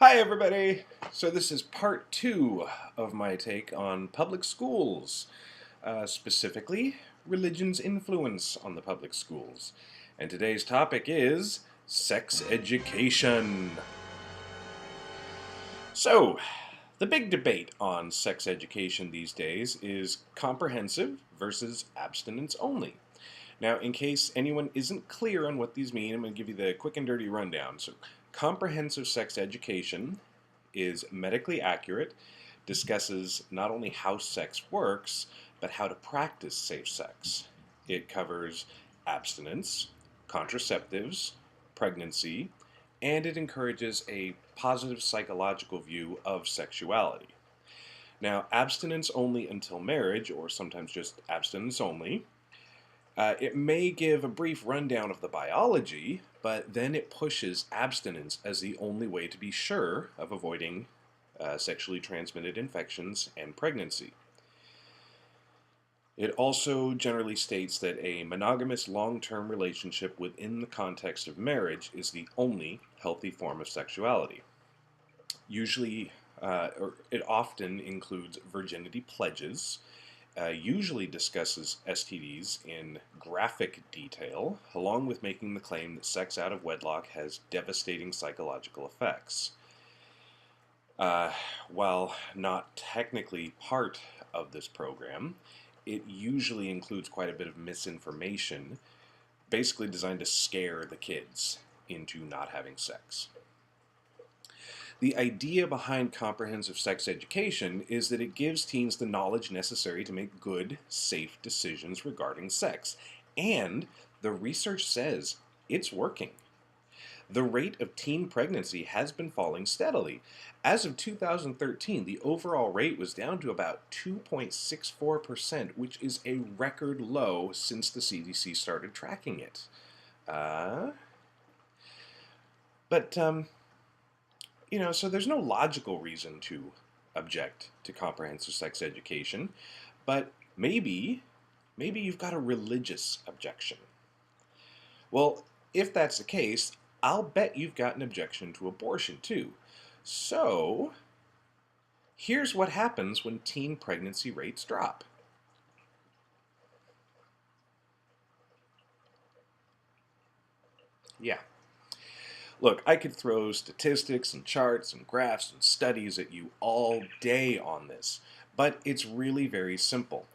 Hi everybody! So this is part 2 of my take on public schools, specifically religion's influence on the public schools. And today's topic is sex education. So, the big debate on sex education these days is comprehensive versus abstinence only. Now, in case anyone isn't clear on what these mean, I'm going to give you the quick and dirty rundown. So, comprehensive sex education is medically accurate, discusses not only how sex works, but how to practice safe sex. It covers abstinence, contraceptives, pregnancy, and it encourages a positive psychological view of sexuality. Now, abstinence only until marriage, or sometimes just abstinence only, it may give a brief rundown of the biology, but then it pushes abstinence as the only way to be sure of avoiding sexually transmitted infections and pregnancy. It also generally states that a monogamous long-term relationship within the context of marriage is the only healthy form of sexuality. Usually, or it often includes virginity pledges, usually discusses STDs in graphic detail, along with making the claim that sex out of wedlock has devastating psychological effects. Uh, while not technically part of this program, it usually includes quite a bit of misinformation, basically designed to scare the kids into not having sex. The idea behind comprehensive sex education is that it gives teens the knowledge necessary to make good, safe decisions regarding sex. And the research says it's working. The rate of teen pregnancy has been falling steadily. As of 2013, the overall rate was down to about 2.64%, which is a record low since the CDC started tracking it. Uh, but so there's no logical reason to object to comprehensive sex education, but maybe you've got a religious objection. Well, if that's the case, I'll bet you've got an objection to abortion too. So, here's what happens when teen pregnancy rates drop. Yeah. Look, I could throw statistics and charts and graphs and studies at you all day on this, but it's really very simple.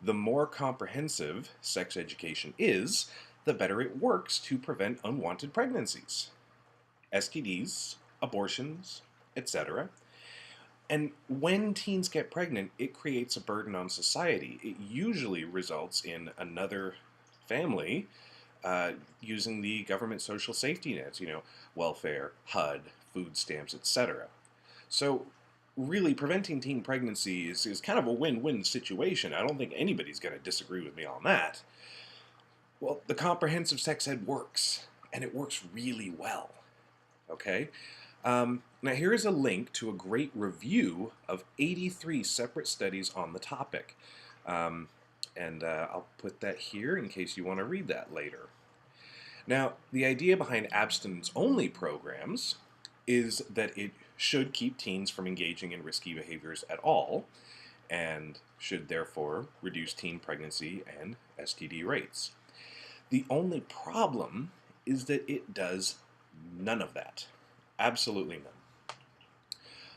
The more comprehensive sex education is, the better it works to prevent unwanted pregnancies, STDs, abortions, etc. And when teens get pregnant, it creates a burden on society. It usually results in another family using the government social safety nets, welfare, HUD, food stamps, etc. So, really, preventing teen pregnancy is kind of a win-win situation. I don't think anybody's going to disagree with me on that. Well, the comprehensive sex ed works, and it works really well. Okay? Now, here is a link to a great review of 83 separate studies on the topic. And I'll put that here in case you want to read that later. Now, the idea behind abstinence-only programs is that it should keep teens from engaging in risky behaviors at all, and should therefore reduce teen pregnancy and STD rates. The only problem is that it does none of that. Absolutely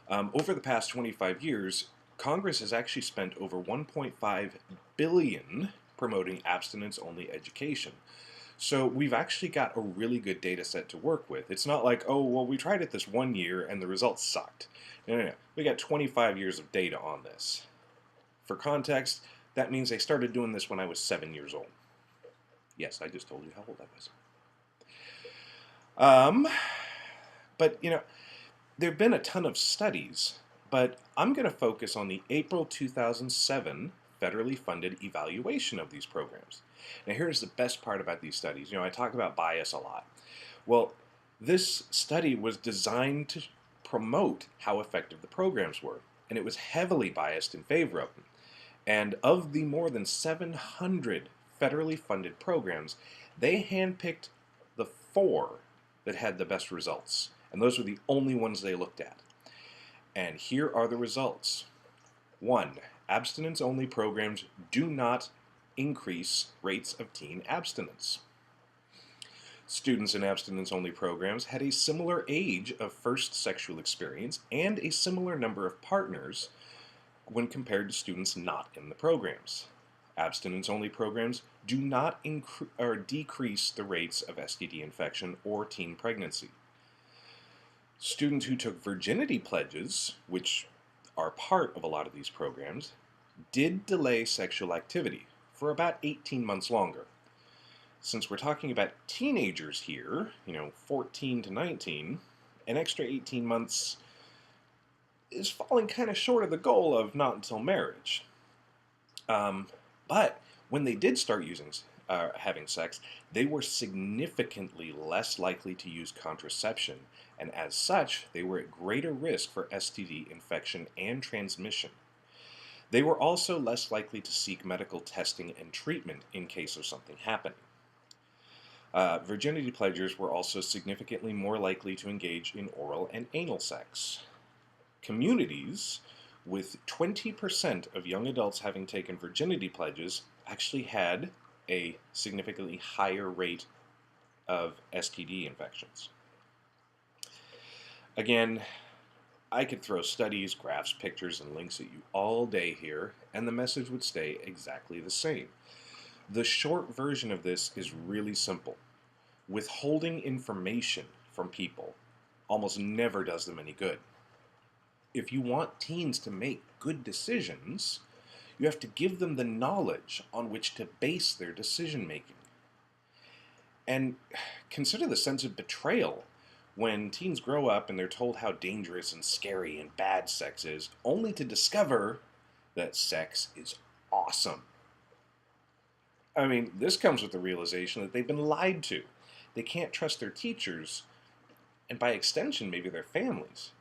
none. Over the past 25 years, Congress has actually spent over $1.5 billion promoting abstinence-only education. So we've actually got a really good data set to work with. It's not like, oh, well, we tried it this one year and the results sucked. No. We got 25 years of data on this. For context, that means I started doing this when I was 7 years old. Yes, I just told you how old I was. But, there have been a ton of studies, but I'm going to focus on the April 2007 federally funded evaluation of these programs. Now, here's the best part about these studies. I talk about bias a lot. Well, this study was designed to promote how effective the programs were, and it was heavily biased in favor of them. And of the more than 700 federally funded programs, they handpicked the 4 that had the best results. And those were the only ones they looked at. And here are the results. 1. Abstinence-only programs do not increase rates of teen abstinence. Students in abstinence-only programs had a similar age of first sexual experience and a similar number of partners when compared to students not in the programs. Abstinence-only programs do not decrease the rates of STD infection or teen pregnancy. Students who took virginity pledges, which are part of a lot of these programs, did delay sexual activity for about 18 months longer. Since we're talking about teenagers here, 14 to 19, an extra 18 months is falling kind of short of the goal of not until marriage. But when they did start having sex, they were significantly less likely to use contraception, and as such, they were at greater risk for STD infection and transmission. They were also less likely to seek medical testing and treatment in case of something happening. Virginity pledgers were also significantly more likely to engage in oral and anal sex. Communities with 20% of young adults having taken virginity pledges actually had a significantly higher rate of STD infections. Again, I could throw studies, graphs, pictures, and links at you all day here, and the message would stay exactly the same. The short version of this is really simple. Withholding information from people almost never does them any good. If you want teens to make good decisions, you have to give them the knowledge on which to base their decision making. And consider the sense of betrayal when teens grow up and they're told how dangerous and scary and bad sex is, only to discover that sex is awesome. I mean, this comes with the realization that they've been lied to. They can't trust their teachers, and by extension, maybe their families.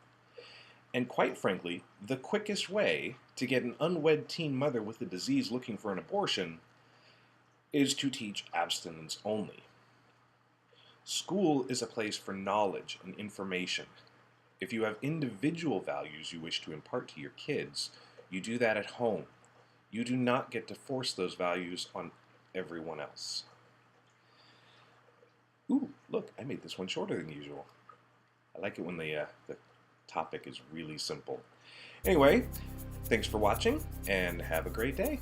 And quite frankly, the quickest way to get an unwed teen mother with a disease looking for an abortion is to teach abstinence only. School is a place for knowledge and information. If you have individual values you wish to impart to your kids, you do that at home. You do not get to force those values on everyone else. Ooh, look, I made this one shorter than usual. I like it when the topic is really simple. Anyway, thanks for watching, and have a great day.